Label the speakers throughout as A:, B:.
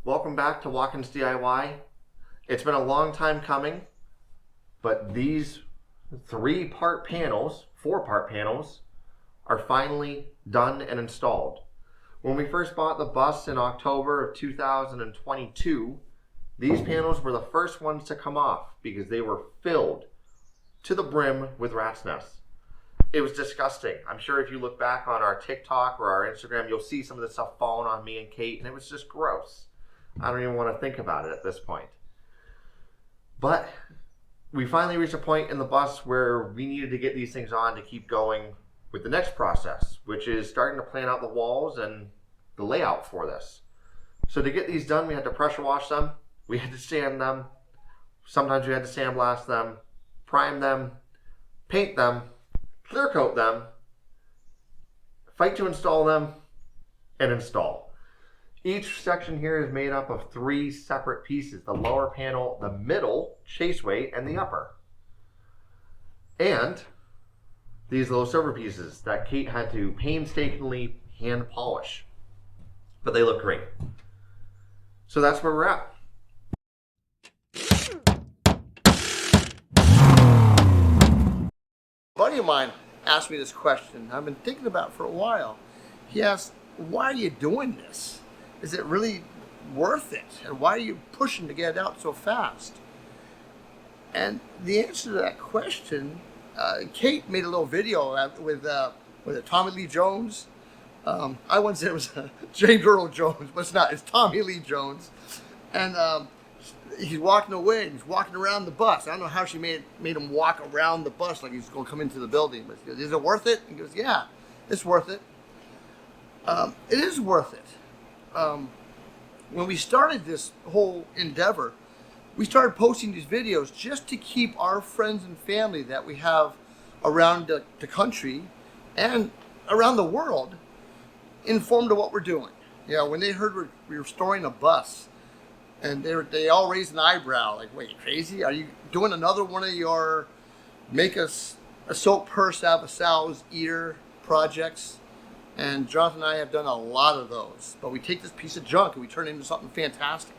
A: Welcome back to Watkins DIY. It's been a long time coming, but these four-part panels, are finally done and installed. When we first bought the bus in October of 2022, these panels were the first ones to come off because they were filled to the brim with rat's nests. It was disgusting. I'm sure if you look back on our TikTok or our Instagram, you'll see some of the stuff falling on me and Kate, and it was just gross. I don't even want to think about it at this point. But we finally reached a point in the bus where we needed to get these things on to keep going with the next process, which is starting to plan out the walls and the layout for this. So to get these done, we had to pressure wash them. We had to sand them. Sometimes we had to sandblast them, prime them, paint them, clear coat them, fight to install them, and install. Each section here is made up of 3 separate pieces: the lower panel, the middle chaseway, and the upper. And these little silver pieces that Kate had to painstakingly hand polish. But they look great. So that's where we're at.
B: A buddy of mine asked me this question I've been thinking about for a while. He asked, why are you doing this? Is it really worth it? And why are you pushing to get it out so fast? And the answer to that question, Kate made a little video with Tommy Lee Jones. I once said it was James Earl Jones, but it's not. It's Tommy Lee Jones. And he's walking away, and he's walking around the bus. I don't know how she made him walk around the bus like he's going to come into the building. But she goes, is it worth it? He goes, yeah, it's worth it. It is worth it. When we started this whole endeavor, we started posting these videos just to keep our friends and family that we have around the country and around the world informed of what we're doing. You know, when they heard we were restoring a bus, and they all raised an eyebrow, like, wait, crazy? Are you doing another one of your make us a soap purse out of a sow's ear projects? And Jonathan and I have done a lot of those. But we take this piece of junk and we turn it into something fantastic.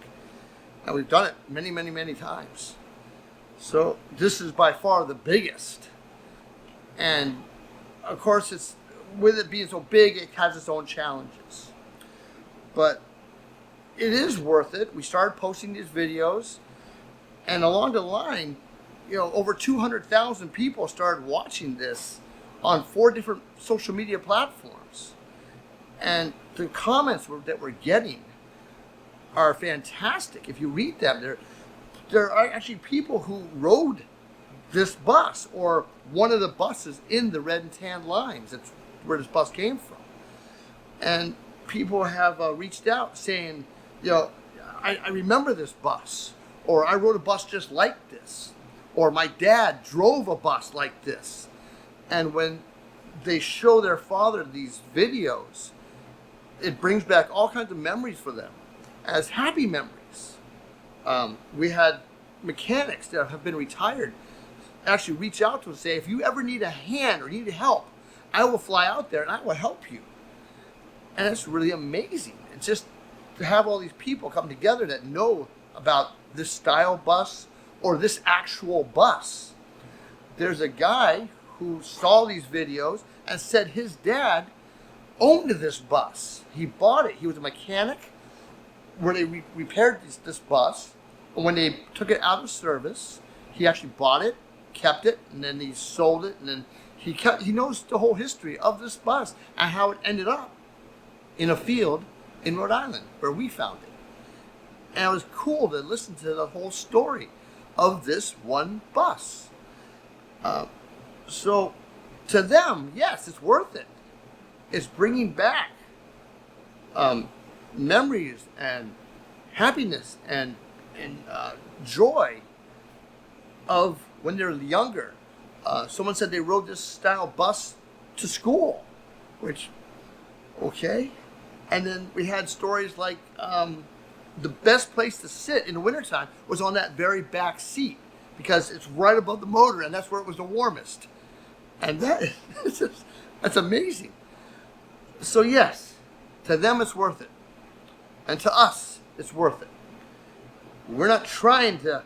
B: And we've done it many, many, many times. So this is by far the biggest. And of course, it's with it being so big, it has its own challenges. But it is worth it. We started posting these videos. And along the line, you know, over 200,000 people started watching this on 4 different social media platforms. And the comments that we're getting are fantastic. If you read them, there are actually people who rode this bus or one of the buses in the red and tan lines. That's where this bus came from. And people have reached out saying, you know, I remember this bus, or I rode a bus just like this, or my dad drove a bus like this. And when they show their father these videos, it brings back all kinds of memories for them as happy memories. We had mechanics that have been retired actually reach out to us and say, if you ever need a hand or need help, I will fly out there and I will help you. And it's really amazing. It's just to have all these people come together that know about this style bus or this actual bus. There's a guy who saw these videos and said his dad owned this bus. He bought it. He was a mechanic where they repaired this bus. And when they took it out of service, he actually bought it, kept it, and then he sold it. And then he knows the whole history of this bus and how it ended up in a field in Rhode Island where we found it. And it was cool to listen to the whole story of this one bus. So to them, yes, it's worth it. It's bringing back memories and happiness and joy of when they're younger. Someone said they rode this style bus to school, which, okay. And then we had stories like the best place to sit in the wintertime was on that very back seat because it's right above the motor and that's where it was the warmest. And that's amazing. So yes, to them it's worth it. And to us, it's worth it. We're not trying to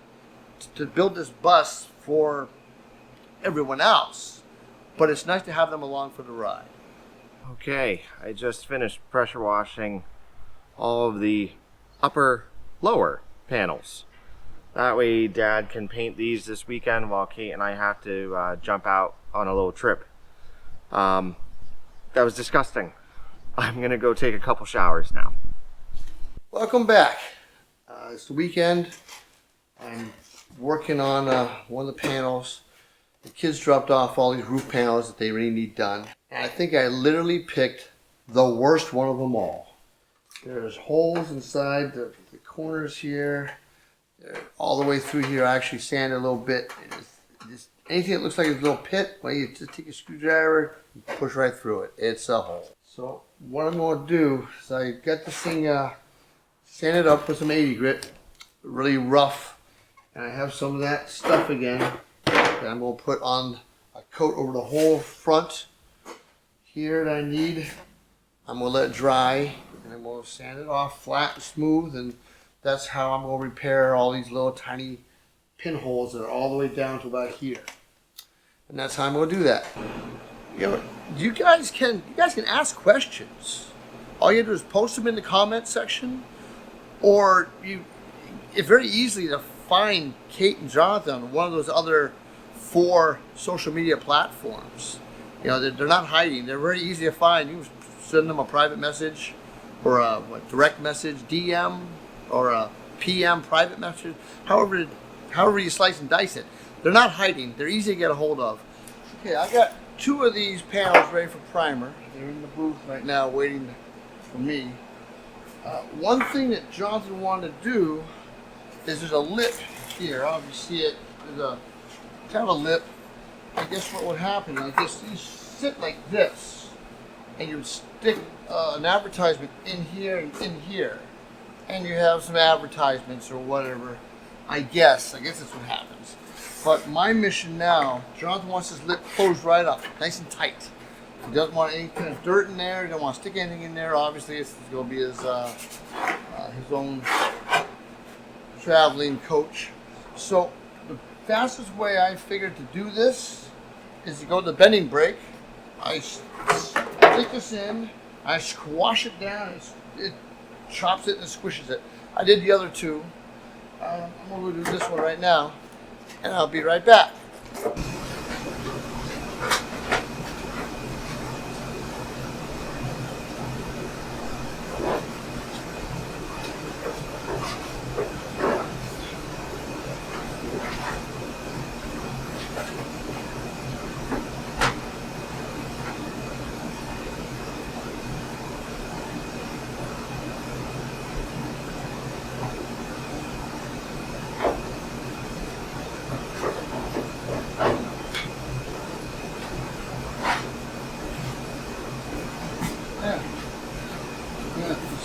B: build this bus for everyone else, but it's nice to have them along for the ride.
A: Okay, I just finished pressure washing all of the lower panels. That way Dad can paint these this weekend while Kate and I have to jump out on a little trip. That was disgusting. I'm gonna go take a couple showers now.
B: Welcome back. It's the weekend. I'm working on one of the panels. The kids dropped off all these roof panels that they really need done. And I think I literally picked the worst one of them all. There's holes inside the corners here. All the way through here. I actually sanded a little bit. Just anything that looks like a little pit, well, you just take a screwdriver and push right through it. It's a hole. So what I'm going to do is I got this thing sanded up with some 80 grit, really rough. And I have some of that stuff again that I'm going to put on a coat over the whole front here that I need. I'm going to let it dry, and I'm going to sand it off flat and smooth, and that's how I'm going to repair all these little tiny pinholes that are all the way down to about here. And that's how I'm going to do that. You know, you guys can ask questions. All you have to do is post them in the comment section, or it's very easy to find Kate and Jonathan on one of those other 4 social media platforms. You know, they're not hiding. They're very easy to find. You can send them a private message, or a direct message, DM, or a PM private message. However you slice and dice it. They're not hiding. They're easy to get a hold of. Okay, I got 2 of these panels ready for primer. They're in the booth right now waiting for me. One thing that Jonathan wanted to do is there's a lip here. I don't know if you see it. There's a kind of a lip. I guess what would happen is you sit like this, and you would stick an advertisement in here and in here, and you have some advertisements or whatever. I guess that's what happens. But my mission now, Jonathan wants his lip closed right up, nice and tight. He doesn't want any kind of dirt in there. He doesn't want to stick anything in there. Obviously, it's going to be his own traveling coach. So the fastest way I figured to do this is to go to the bending brake. I stick this in, I squash it down, it chops it and squishes it. I did the other 2. I'm going to do this one right now, and I'll be right back.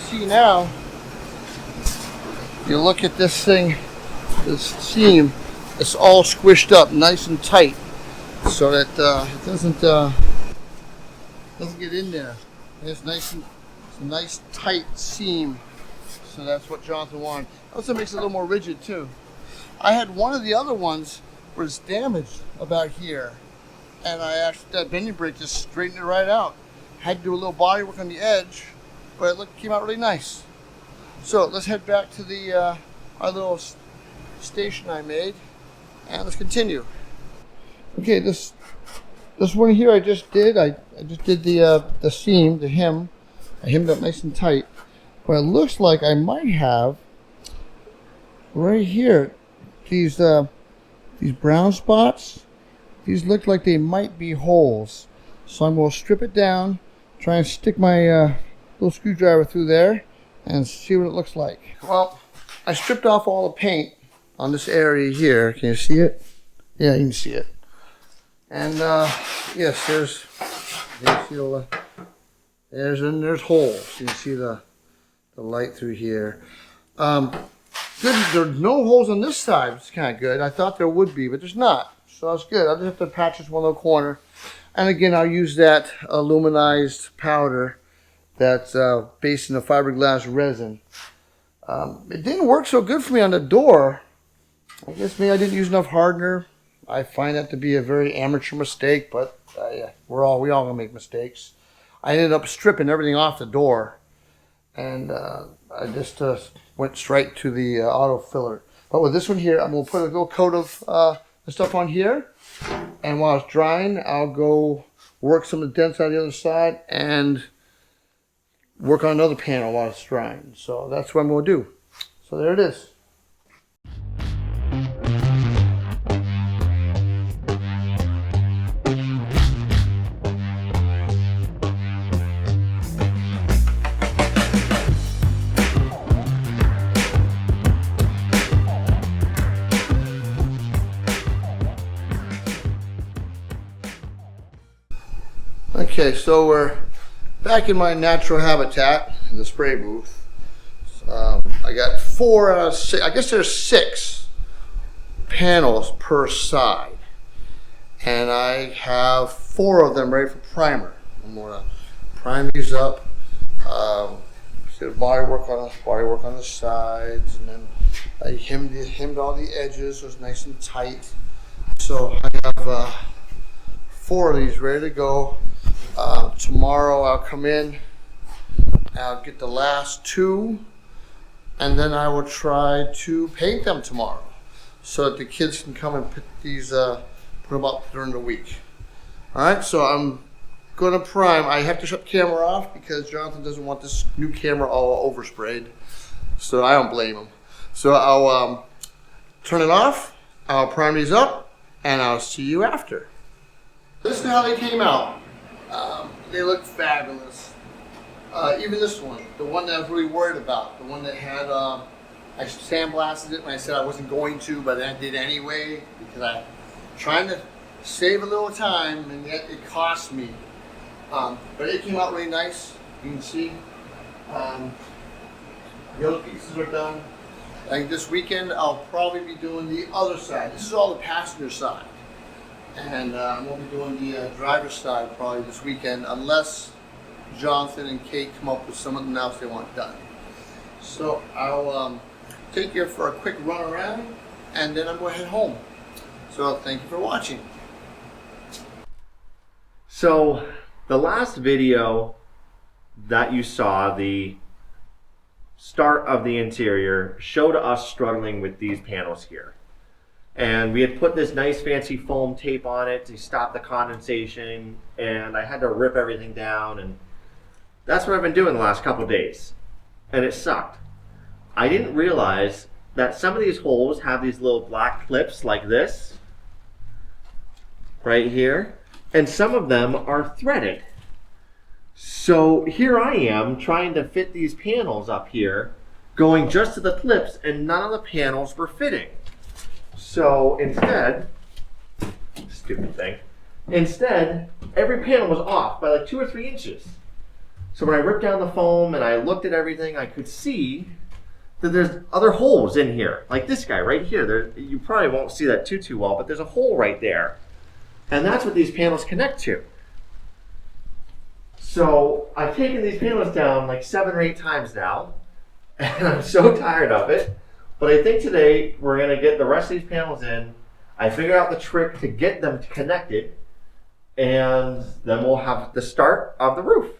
B: See now, you look at this thing, this seam, it's all squished up nice and tight so that it doesn't get in there. It's a nice tight seam, so that's what Jonathan wanted. Also makes it a little more rigid too. I had one of the other ones was damaged about here, and I actually, that bending brake just straightened it right out. Had to do a little body work on the edge, but it came out really nice. So let's head back to the our little station I made, and let's continue. Okay, this one here I just did. I just did the seam, the hem. I hemmed up nice and tight. But it looks like I might have right here these brown spots. These look like they might be holes. So I'm going to strip it down, try and stick my little screwdriver through there and see what it looks like. Well, I stripped off all the paint on this area here. Can you see it? Yeah, you can see it. And yes, there's holes. You can see the light through here. Good, there's no holes on this side, which is kind of good. I thought there would be, but there's not. So that's good. I'll just have to patch this one little corner. And again, I'll use that aluminized powder that's based in the fiberglass resin. It didn't work so good for me on the door. I guess maybe I didn't use enough hardener. I find that to be a very amateur mistake, but we all gonna make mistakes. I ended up stripping everything off the door, and I just went straight to the auto filler. But with this one here, I'm gonna put a little coat of the stuff on here, and while it's drying, I'll go work some of the dents out the other side and work on another panel while it's drying. So that's what I'm gonna do. So there it is. Okay, so we're back in my natural habitat, in the spray booth. I got 4 out of 6, I guess there's 6 panels per side. And I have 4 of them ready for primer. I'm gonna prime these up. Body work on the sides, and then I hemmed all the edges so it's nice and tight. So I have 4 of these ready to go. Tomorrow I'll come in, I'll get the last 2, and then I will try to paint them tomorrow so that the kids can come and pick these, put them up during the week. Alright, so I'm going to prime. I have to shut the camera off because Jonathan doesn't want this new camera all oversprayed, so I don't blame him. So I'll turn it off, I'll prime these up, and I'll see you after. This is how they came out. They look fabulous. Even this one, the one that I was really worried about, the one that had, I sandblasted it and I said I wasn't going to, but then I did anyway because I'm trying to save a little time, and yet it cost me. But it came out really nice. You can see the other pieces are done. I think this weekend I'll probably be doing the other side. This is all the passenger side. And I'm going to be doing the driver's side probably this weekend, unless Jonathan and Kate come up with something else they want done. So I'll take you for a quick run around, and then I'm going to head home. So thank you for watching.
A: So the last video that you saw, the start of the interior, showed us struggling with these panels here. And we had put this nice fancy foam tape on it to stop the condensation, and I had to rip everything down, and that's what I've been doing the last couple of days. And it sucked. I didn't realize that some of these holes have these little black clips like this, right here, and some of them are threaded. So here I am trying to fit these panels up here, going just to the clips, and none of the panels were fitting. So instead, stupid thing, every panel was off by like 2 or 3 inches. So when I ripped down the foam and I looked at everything, I could see that there's other holes in here, like this guy right here. You probably won't see that too well, but there's a hole right there. And that's what these panels connect to. So I've taken these panels down like 7 or 8 times now, and I'm so tired of it. But I think today we're going to get the rest of these panels in. I figured out the trick to get them connected, and then we'll have the start of the roof.